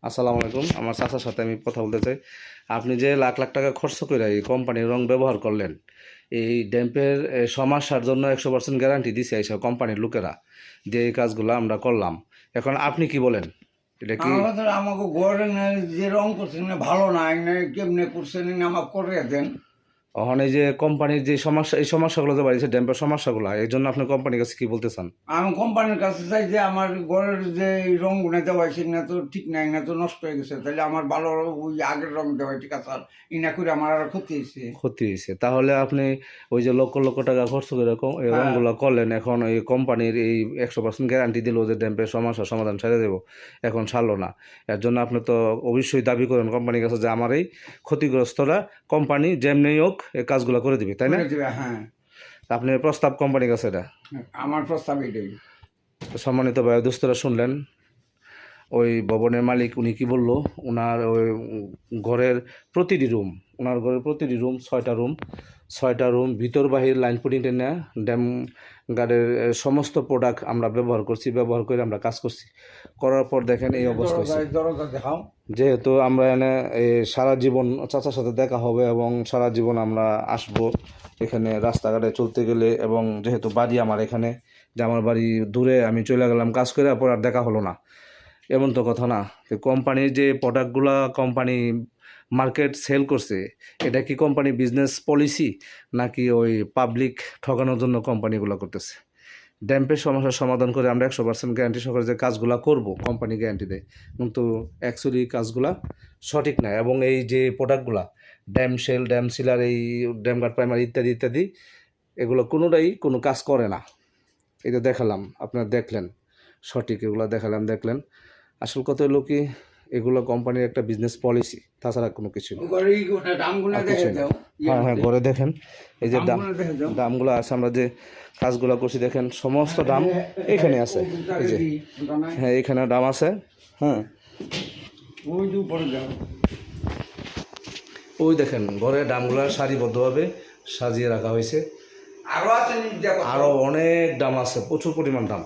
আসসালামু আলাইকুম। আমার চাচার সাথে আমি কথা বলতে চাই। আপনি যে লাখ লাখ টাকা খরচ করে এই কোম্পানির রং ব্যবহার করলেন, এই ড্যাম্পের সমস্যার জন্য 100% গ্যারান্টি দিছে এইসব কোম্পানির লোকেরা, যে এই কাজগুলো আমরা করলাম। এখন আপনি কি বলেন? এটা কি আমাকে ঘরে যে রং করছেন না ভালো না, কেমনে করছেন আমাকে করে দেন। ওখানে যে কোম্পানির যে সমস্যা, এই সমস্যাগুলো যে বাড়িছে ড্যাম্পের সমস্যাগুলো, এই জন্য আপনি কোম্পানির কাছে কি বলতে চান? আমি কোম্পানির কাছে চাই যে আমার ঘরের যে রং গুনে দেওয়াইছে না তো ঠিক নাই, না তো নষ্ট হয়ে গেছে, তাহলে আমার ভালো ওই আগের রং দেওয়াই ঠিক আছে, আর ইনা করে আমার আর ক্ষতি হয়েছে। ক্ষতি হয়েছে তাহলে আপনি ওই যে লক্ষ লক্ষ টাকা খরচ করে এই রঙগুলো করলেন, এখন এই কোম্পানির এই 100% গ্যারান্টি দিল যে ড্যাম্পের সমস্যার সমাধান ছেড়ে দেবো, এখন ছাড়লো না। এর জন্য আপনি তো অবশ্যই দাবি করেন কোম্পানির কাছে যে আমার এই ক্ষতিগ্রস্তরা কোম্পানি যেমনি হোক এই কাজগুলো করে দিবে, তাই না? হ্যাঁ, আপনি প্রস্তাব কোম্পানির কাছে এটা আমার প্রস্তাব এটাই। সম্মানিত ভাই দোস্তরা, শুনলেন ওই ভবনের মালিক উনি কি বললো। ওনার ওই ঘরের প্রতিটি রুম, ওনার ঘরের প্রতিটি রুম 6টা রুম ভিতর বাহির লাইন পুটিং টেনে ড্যাম গার্ডের সমস্ত প্রোডাক্ট আমরা ব্যবহার করে আমরা কাজ করছি। করার পর দেখেন এই অবস্থা হয়েছে। যেহেতু আমরা এনে সারা জীবন চাচার সাথে দেখা হবে এবং সারা জীবন আমরা আসবো এখানে রাস্তাঘাটে চলতে গেলে, এবং যেহেতু বাড়ি আমার এখানে, যে আমার বাড়ি দূরে, আমি চলে গেলাম কাজ করে, পর আর দেখা হলো না, এমন তো কথা না। কোম্পানির যে প্রোডাক্টগুলা কোম্পানি মার্কেট সেল করছে, এটা কি কোম্পানি বিজনেস পলিসি নাকি ওই পাবলিক ঠকানোর জন্য কোম্পানিগুলো করতেছে? ড্যাম্পের সমস্যার সমাধান করে আমরা 100% গ্যারান্টি সহকারে যে কাজগুলো করব, কোম্পানি গ্যারান্টি দেয়, কিন্তু অ্যাকচুয়ালি কাজগুলা সঠিক না। এবং এই যে প্রোডাক্টগুলা ড্যাম শেল, ড্যাম সিলার, এই ড্যাম গার্ড প্রাইমার ইত্যাদি ইত্যাদি, এগুলো কোনোটাই কোনো কাজ করে না। এটা দেখালাম, আপনারা দেখলেন, সঠিক এগুলো দেখলেন। আসল কথা হলো কি, এগুলো কোম্পানির একটা বিজনেস পলিসি, তাছাড়া কোনো কিছু না। হ্যাঁ, ঘরে দেখেন এই যে দামগুলো আছে, আমরা যে কাজগুলো করছি দেখেন, সমস্ত দাম এখানে আছে। এই যে হ্যাঁ, এখানে দাম আছে। হ্যাঁ, ওই দেখেন ঘরে দামগুলো সারিবদ্ধভাবে সাজিয়ে রাখা হয়েছে। আরও অনেক দাম আছে, প্রচুর পরিমাণ দাম।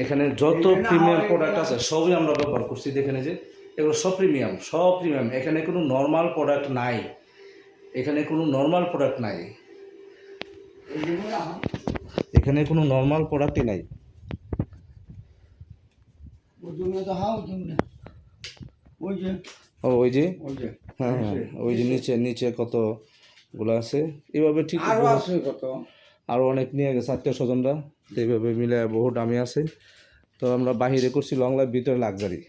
এখানে যত প্রিমিয়াম প্রোডাক্ট আছে সবই আমরা ব্যবহার করছি। দেখেন যে এগুলো সব প্রিমিয়াম। এখানে কোনো নর্মাল প্রোডাক্ট নাই, এখানে কোনো নর্মাল প্রোডাক্টই নাই। ওই যে হ্যাঁ, ওই যে নিচে কতগুলো আছে, এভাবে ঠিক আরও অনেক নিয়ে গেছে আত্মীয় স্বজনরা, এইভাবে মিলে বহু দামি আছে। তো আমরা বাহিরে করছি লং লাইফ, ভিতরে লাক্সারি।